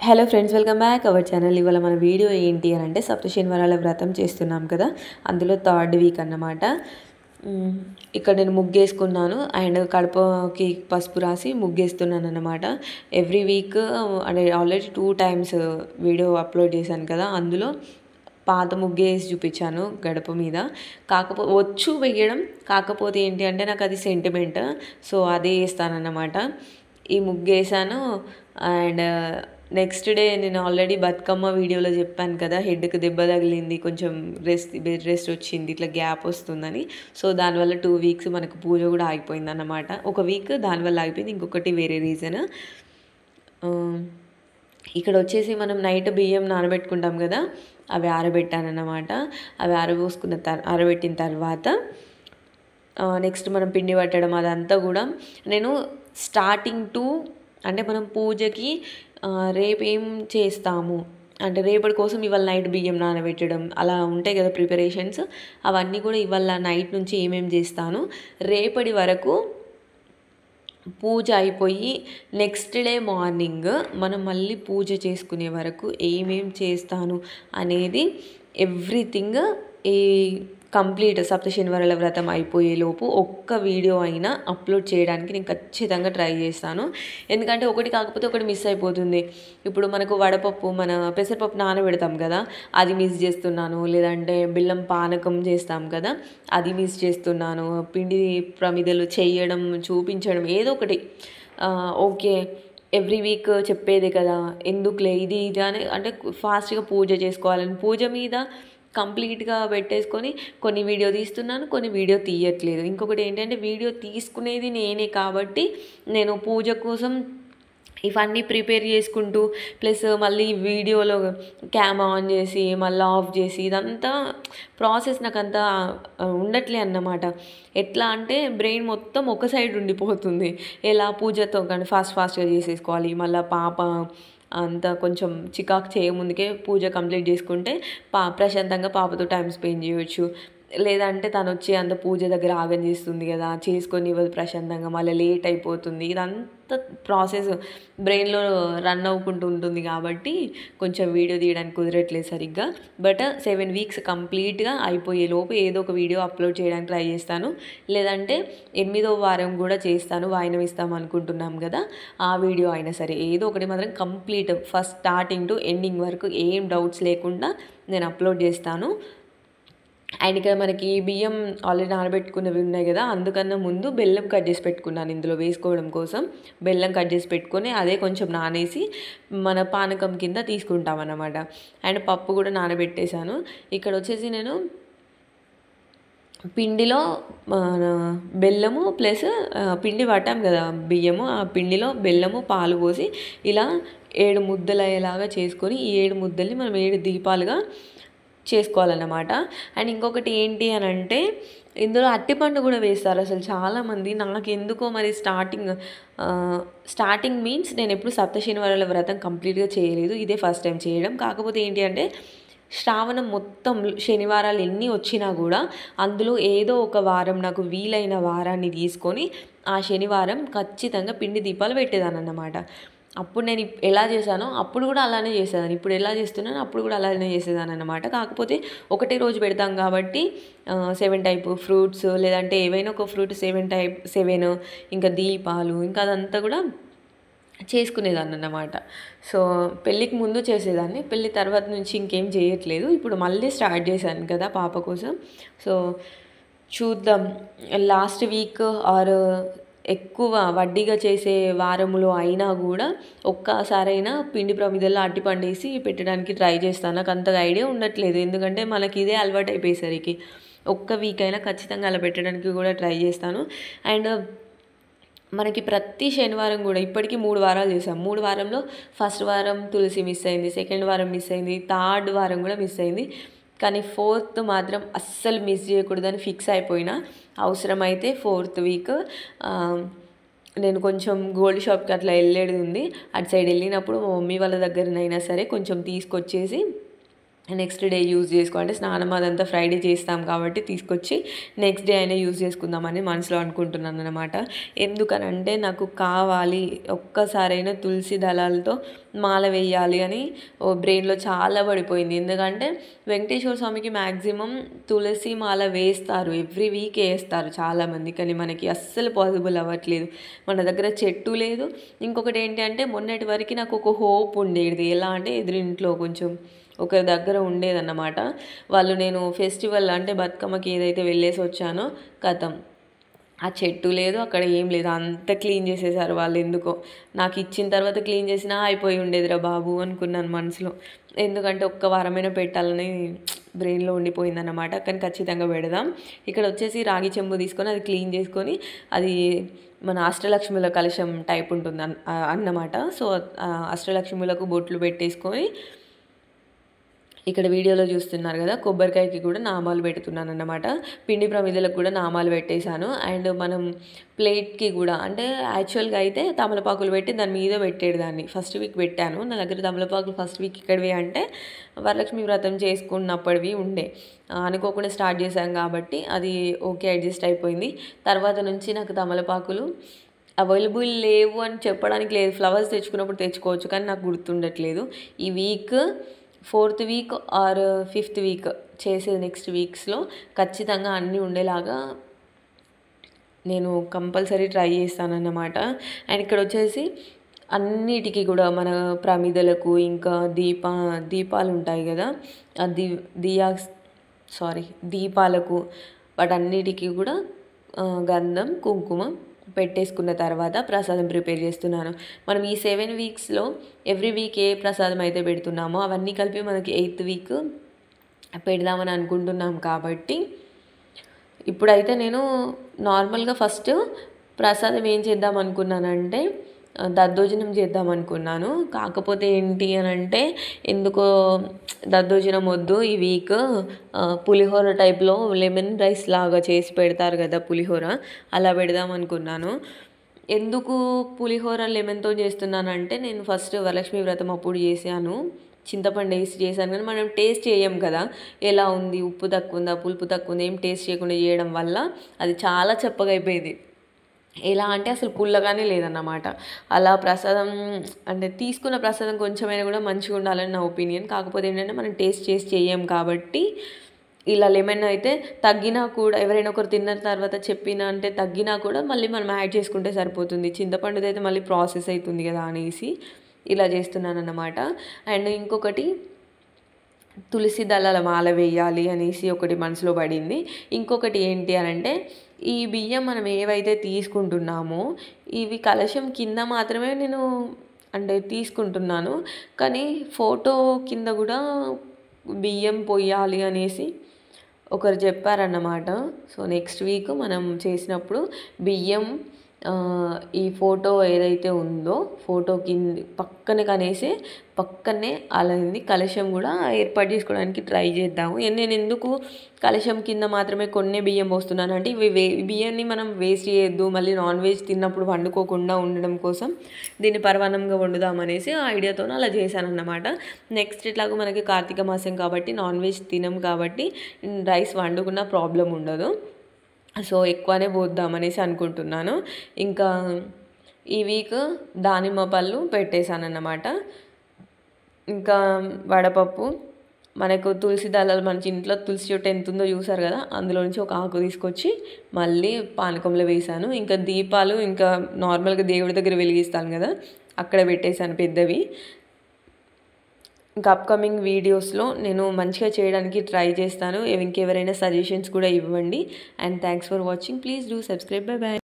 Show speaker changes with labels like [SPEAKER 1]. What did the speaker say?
[SPEAKER 1] Hello friends, welcome back our channel. ఇవాళ మన video ఏంటి అని అంటే సప్తశనివారాల వ్రతం చేస్తున్నాం కదా, అందులో థర్డ్ వీక్ అన్నమాట. ఇక్కడ నేను ముగ్గేసుకున్నాను అండ్ కడపకి పసుపు రాసి ముగ్గేస్తున్నాను అన్నమాట. ఎవ్రీ వీక్ అంటే ఆల్రెడీ 2 times వీడియో అప్లోడ్ చేశాను కదా, అందులో పాత ముగ్గేసి చూపించాను గడప మీద. వచ్చు వేయడం, కాకపోతే ఏంటి అంటే నాకు అది సెంటిమెంట్, సో అదే వేస్తానన్నమాట. ఈ ముగ్గేసాను అండ్ నెక్స్ట్ డే నేను ఆల్రెడీ బతుకమ్మ వీడియోలో చెప్పాను కదా, హెడ్కి దెబ్బ తగిలింది, కొంచెం బెడ్ రెస్ట్ వచ్చింది, ఇట్లా గ్యాప్ వస్తుందని. సో దానివల్ల 2 weeks మనకు పూజ కూడా ఆగిపోయింది అన్నమాట. ఒక వీక్ దానివల్ల ఆగిపోయింది, ఇంకొకటి వేరే రీజన్. ఇక్కడ వచ్చేసి మనం నైట్ బియ్యం నానబెట్టుకుంటాం కదా, అవి ఆరబెట్టానన్నమాట. అవి ఆరబెట్టిన తర్వాత నెక్స్ట్ మనం పిండి పట్టడం అదంతా కూడా నేను స్టార్టింగ్ టు అంటే మనం పూజకి రేపు ఏం చేస్తాము అంటే రేపటి కోసం ఇవాళ నైట్ బియ్యం నానబెట్టడం అలా ఉంటాయి కదా ప్రిపరేషన్స్, అవన్నీ కూడా ఇవాళ నైట్ నుంచి ఏమేమి చేస్తాను, రేపటి వరకు పూజ అయిపోయి నెక్స్ట్ డే మార్నింగ్ మనం మళ్ళీ పూజ చేసుకునే వరకు ఏమేం చేస్తాను అనేది ఎవ్రీథింగ్ ఈ కంప్లీట్ సప్తశనివారాల వ్రతం అయిపోయేలోపు ఒక్క వీడియో అయినా అప్లోడ్ చేయడానికి నేను ఖచ్చితంగా ట్రై చేస్తాను. ఎందుకంటే ఒకటి కాకపోతే ఒకటి మిస్ అయిపోతుంది. ఇప్పుడు మనకు వడపప్పు, మన పెసరపప్పు నానబెడతాం కదా, అది మిస్ చేస్తున్నాను. లేదంటే బెల్లం పానకం చేస్తాం కదా, అది మిస్ చేస్తున్నాను. పిండి ప్రమిదలు చేయడం, చూపించడం ఏదో ఒకటి. ఓకే, ఎవ్రీ వీక్ చెప్పేదే కదా, ఎందుకులే ఇది అని అంటే ఫాస్ట్గా పూజ చేసుకోవాలని పూజ మీద కంప్లీట్గా పెట్టేసుకొని కొన్ని వీడియో తీస్తున్నాను, కొన్ని వీడియో తీయట్లేదు. ఇంకొకటి ఏంటంటే వీడియో తీసుకునేది నేనే కాబట్టి నేను పూజ కోసం ఇవన్నీ ప్రిపేర్ చేసుకుంటూ ప్లస్ మళ్ళీ వీడియోలో క్యామ్ ఆన్ చేసి మళ్ళీ ఆఫ్ చేసి ఇదంతా ప్రాసెస్ నాకు అంతా ఉండట్లే అన్నమాట. ఎట్లా అంటే బ్రెయిన్ మొత్తం ఒక సైడ్ ఉండిపోతుంది. ఎలా పూజతో కానీ ఫాస్ట్గా చేసేసుకోవాలి, మళ్ళీ పాప అంతా కొంచెం చికాకు చేయముందుకే పూజ కంప్లీట్ చేసుకుంటే ప్రశాంతంగా పాపతో టైం స్పెండ్ చేయవచ్చు. లేదంటే తను వచ్చి అంత పూజ దగ్గర ఆగం చేస్తుంది కదా, చేసుకొని ఇవ్వదు ప్రశాంతంగా, మళ్ళీ లేట్ అయిపోతుంది. ఇదంతా ప్రాసెస్ బ్రెయిన్లో రన్ అవ్వుకుంటూ ఉంటుంది కాబట్టి కొంచెం వీడియో తీయడానికి కుదరట్లేదు సరిగ్గా. బట్ 7 weeks కంప్లీట్గా అయిపోయేలోపు ఏదో ఒక వీడియో అప్లోడ్ చేయడానికి ట్రై చేస్తాను. లేదంటే 8వ వారం కూడా చేస్తాను, వాయినం ఇస్తాం అనుకుంటున్నాం కదా, ఆ వీడియో అయినా సరే ఏదో ఒకటి మాత్రం complete first starting to ending వరకు ఏం డౌట్స్ లేకుండా నేను అప్లోడ్ చేస్తాను. అండ్ ఇక్కడ మనకి బియ్యం ఆల్రెడీ నానబెట్టుకున్నవి ఉన్నాయి కదా, అందుకన్నా ముందు బెల్లం కట్ చేసి పెట్టుకున్నాను ఇందులో వేసుకోవడం కోసం. బెల్లం కట్ చేసి పెట్టుకొని అదే కొంచెం నానేసి మన పానకం కింద తీసుకుంటాం అన్నమాట. అండ్ పప్పు కూడా నానబెట్టేశాను. ఇక్కడ వచ్చేసి నేను పిండిలో బెల్లము ప్లస్ పిండి పట్టాం కదా బియ్యము, ఆ పిండిలో బెల్లము పాలు పోసి ఇలా 7 ముద్దలు అయ్యేలాగా చేసుకొని ఈ 7 ముద్దల్ని మనం 7 దీపాలుగా చేసుకోవాలన్నమాట. అండ్ ఇంకొకటి ఏంటి అని అంటే ఇందులో అట్టిపండు కూడా వేస్తారు అసలు చాలామంది. నాకు ఎందుకో మరి స్టార్టింగ్ మీన్స్ నేను ఎప్పుడు సప్తశనివారాల వ్రతం కంప్లీట్గా చేయలేదు, ఇదే ఫస్ట్ టైం చేయడం. కాకపోతే ఏంటి అంటే శ్రావణం మొత్తం శనివారాలు ఎన్ని వచ్చినా కూడా అందులో ఏదో ఒక వారం నాకు వీలైన వారాన్ని తీసుకొని ఆ శనివారం ఖచ్చితంగా పిండి దీపాలు పెట్టేదాన్ని అన్నమాట. అప్పుడు నేను ఎలా చేశానో అప్పుడు కూడా అలానే చేసేదాన్ని, ఇప్పుడు ఎలా చేస్తున్నానో అప్పుడు కూడా అలానే చేసేదాన్ని అన్నమాట. కాకపోతే ఒకటే రోజు పెడతాం కాబట్టి 7 type ఫ్రూట్స్ లేదంటే ఏవైనా ఒక ఫ్రూట్ 7 ఇంకా దీపాలు ఇంకా అదంతా కూడా చేసుకునేదాన్ని అన్నమాట. సో పెళ్ళికి ముందు చేసేదాన్ని, పెళ్ళి తర్వాత నుంచి ఇంకేం చేయట్లేదు. ఇప్పుడు మళ్ళీ స్టార్ట్ చేశాను కదా పాప కోసం. సో చూద్దాం, లాస్ట్ వీక్ ఆర్ ఎక్కువ వడ్డీగా చేసే వారములో అయినా కూడా ఒక్కసారైనా పిండి ప్రమిదల్లో అరటిపండు వేసి పెట్టడానికి ట్రై చేస్తాను. నాకు అంతగా ఐడియా ఉండట్లేదు, ఎందుకంటే మనకి ఇదే అలవాటు అయిపోయేసరికి ఒక్క వీక్ అయినా ఖచ్చితంగా అలా పెట్టడానికి కూడా ట్రై చేస్తాను. అండ్ మనకి ప్రతి శనివారం కూడా ఇప్పటికీ 3 వారాలు చేసాం. 3 వారంలో ఫస్ట్ వారం తులసి మిస్ అయింది, సెకండ్ వారం మిస్ అయింది, థర్డ్ వారం కూడా మిస్ అయింది. కానీ 4th మాత్రం అస్సలు మిస్ చేయకూడదని ఫిక్స్ అయిపోయినా. అవసరమైతే 4th వీక్ నేను కొంచెం గోల్డ్ షాప్కి అట్లా వెళ్ళేది ఉంది, అటు సైడ్ వెళ్ళినప్పుడు మా మమ్మీ వాళ్ళ దగ్గరనైనా సరే కొంచెం తీసుకొచ్చేసి నెక్స్ట్ డే యూజ్ చేసుకో అంటే స్నానం అదంతా ఫ్రైడే చేస్తాం కాబట్టి తీసుకొచ్చి నెక్స్ట్ డే అయినా యూజ్ చేసుకుందామని మనసులో అనుకుంటున్నాను అనమాట. ఎందుకనంటే నాకు కావాలి ఒక్కసారైనా తులసి దళాలతో మాల వేయాలి అని బ్రెయిన్లో చాలా పడిపోయింది. ఎందుకంటే వెంకటేశ్వర స్వామికి మ్యాక్సిమం తులసి మాల వేస్తారు, ఎవ్రీ వీక్ వేస్తారు చాలామంది. కానీ మనకి అస్సలు పాసిబుల్ అవ్వట్లేదు, మన దగ్గర చెట్టు లేదు. ఇంకొకటి ఏంటి అంటే మొన్నటి వరకు నాకు ఒక హోప్ ఉండేది. ఎలా అంటే ఎదురింట్లో కొంచెం ఒకరి దగ్గర ఉండేదన్నమాట. వాళ్ళు నేను ఫెస్టివల్ అంటే బతుకమ్మకి ఏదైతే వెళ్ళేసి వచ్చానో కథం ఆ చెట్టు లేదు, అక్కడ ఏం లేదు, అంత క్లీన్ చేసేసారు వాళ్ళు. ఎందుకో నాకు ఇచ్చిన తర్వాత క్లీన్ చేసినా అయిపోయి ఉండేదిరా బాబు అనుకున్నాను మనసులో. ఎందుకంటే ఒక్క వారమైనా పెట్టాలని బ్రెయిన్లో ఉండిపోయిందన్నమాట. కానీ ఖచ్చితంగా పెడదాం. ఇక్కడ వచ్చేసి రాగి చెంబు తీసుకొని అది క్లీన్ చేసుకొని అది మన అష్టలక్ష్ముల కలశం టైప్ ఉంటుంది అన్నమాట. సో అష్టలక్ష్ములకు బొట్లు పెట్టేసుకొని ఇక్కడ వీడియోలో చూస్తున్నారు కదా, కొబ్బరికాయకి కూడా నామాలు పెడుతున్నాను అన్నమాట. పిండి ప్రమిదలకు కూడా నామాలు పెట్టేశాను. అండ్ మనం ప్లేట్కి కూడా అంటే యాక్చువల్గా అయితే తమలపాకులు పెట్టి దాని మీద పెట్టేదాన్ని. ఫస్ట్ వీక్ పెట్టాను. నా దగ్గర తమలపాకులు ఫస్ట్ వీక్ ఇక్కడివి అంటే వరలక్ష్మి వ్రతం చేసుకున్నప్పటివి ఉండే, అనుకోకుండా స్టార్ట్ చేశాం కాబట్టి అది ఓకే అడ్జస్ట్ అయిపోయింది. తర్వాత నుంచి నాకు తమలపాకులు అవైలబుల్ లేవు అని చెప్పడానికి లేదు, ఫ్లవర్స్ తెచ్చుకున్నప్పుడు తెచ్చుకోవచ్చు, కానీ నాకు గుర్తుండట్లేదు. ఈ week 4th week or 5th week చేసేది నెక్స్ట్ వీక్స్లో ఖచ్చితంగా అన్నీ ఉండేలాగా నేను కంపల్సరీ ట్రై చేస్తానన్నమాట. అండ్ ఇక్కడ వచ్చేసి అన్నిటికీ కూడా మన ప్రమిదలకు ఇంకా దీపాలు ఉంటాయి కదా, దీపాలకు వాటన్నిటికీ కూడా గంధం కుంకుమ పెట్టేసుకున్న తర్వాత ప్రసాదం ప్రిపేర్ చేస్తున్నాను. మనం ఈ 7 వీక్స్లో ఎవ్రీ వీక్ ఏ ప్రసాదం అయితే పెడుతున్నామో అవన్నీ కలిపి మనకి 8th వీక్ పెడదామని అనుకుంటున్నాం. కాబట్టి ఇప్పుడైతే నేను నార్మల్గా ఫస్ట్ ప్రసాదం ఏం చేద్దాం అనుకున్నానంటే దద్దోజనం చేద్దాం అనుకున్నాను. కాకపోతే ఏంటి అని అంటే ఎందుకో దద్దోజనం వద్దు, ఈ వీక్ పులిహోర టైప్లో లెమన్ రైస్ లాగా చేసి పెడతారు కదా పులిహోర, అలా పెడదాం అనుకున్నాను. ఎందుకు పులిహోర లెమన్తో చేస్తున్నానంటే నేను ఫస్ట్ వరలక్ష్మి వ్రతం అప్పుడు చేశాను, చింతపండు వేసి చేశాను. కానీ మనం టేస్ట్ చేయం కదా, ఎలా ఉంది, ఉప్పు తక్కువ ఉందా, పులుపు తక్కువ ఉందా, ఏం టేస్ట్ చేయకుండా చేయడం వల్ల అది చాలా చప్పగా అయిపోయింది. ఎలా అంటే అసలు పుల్లగానే లేదన్నమాట. అలా ప్రసాదం అంటే తీసుకున్న ప్రసాదం కొంచెమైనా కూడా మంచిగా ఉండాలని నా ఒపీనియన్. కాకపోతే ఏంటంటే మనం టేస్ట్ చేసి చేయం కాబట్టి ఇలా లెమన్ అయితే తగ్గినా కూడా ఎవరైనా ఒకరు తిన్న తర్వాత చెప్పినా అంటే తగ్గినా కూడా మళ్ళీ మనం యాడ్ చేసుకుంటే సరిపోతుంది. చింతపండుది అయితే మళ్ళీ ప్రాసెస్ అవుతుంది కదా అనేసి ఇలా చేస్తున్నాను అన్నమాట. అండ్ ఇంకొకటి తులసి దళాల మాల వేయాలి అనేసి ఒకటి మనసులో పడింది. ఇంకొకటి ఏంటి అని అంటే ఈ బియ్యం మనం ఏవైతే తీసుకుంటున్నామో ఇవి కలశం కింద మాత్రమే నేను అంటే తీసుకుంటున్నాను, కానీ ఫోటో కింద కూడా బియ్యం పొయ్యాలి అనేసి ఒకరు చెప్పారన్నమాట. సో నెక్స్ట్ వీక్ మనం చేసినప్పుడు బియ్యం ఈ ఫోటో ఏదైతే ఉందో ఫోటో కింద పక్కనే అలాంటి కలశం కూడా ఏర్పాటు చేసుకోవడానికి ట్రై చేద్దాము. నేను ఎందుకు కలశం కింద మాత్రమే కొన్ని బియ్యం పోస్తున్నాను అంటే ఇవి బియ్యాన్ని మనం వేస్ట్ చేయొద్దు, మళ్ళీ నాన్ వెజ్ తిన్నప్పుడు వండుకోకుండా ఉండడం కోసం దీన్ని పరమాన్నంగా వండుదామనేసి ఆ ఐడియాతో అలా చేశానన్నమాట. నెక్స్ట్ ఇట్లాగూ మనకి కార్తీక మాసం కాబట్టి నాన్ వెజ్ తినం కాబట్టి రైస్ వండుకున్న ప్రాబ్లం ఉండదు. సో ఎక్కువనే పోద్దామనేసి అనుకుంటున్నాను. ఇంకా ఈ వీక్ దానిమ్మ పళ్ళు పెట్టేశానన్నమాట. ఇంకా వడపప్పు, మనకు తులసి దళాలు మన ఇంట్లో తులసి చెట్టు ఎంత ఉందో చూసారు కదా, అందులో నుంచి ఒక ఆకు తీసుకొచ్చి మళ్ళీ పానకంలో వేసాను. ఇంకా దీపాలు ఇంకా నార్మల్గా దేవుడి దగ్గర వెలిగిస్తాను కదా అక్కడ పెట్టేశాను పెద్దవి. ఇంకా అప్కమింగ్ వీడియోస్లో నేను మంచిగా చేయడానికి ట్రై చేస్తాను. ఇంకెవరైనా సజెషన్స్ కూడా ఇవ్వండి. And thanks for watching. Please do subscribe. Bye bye.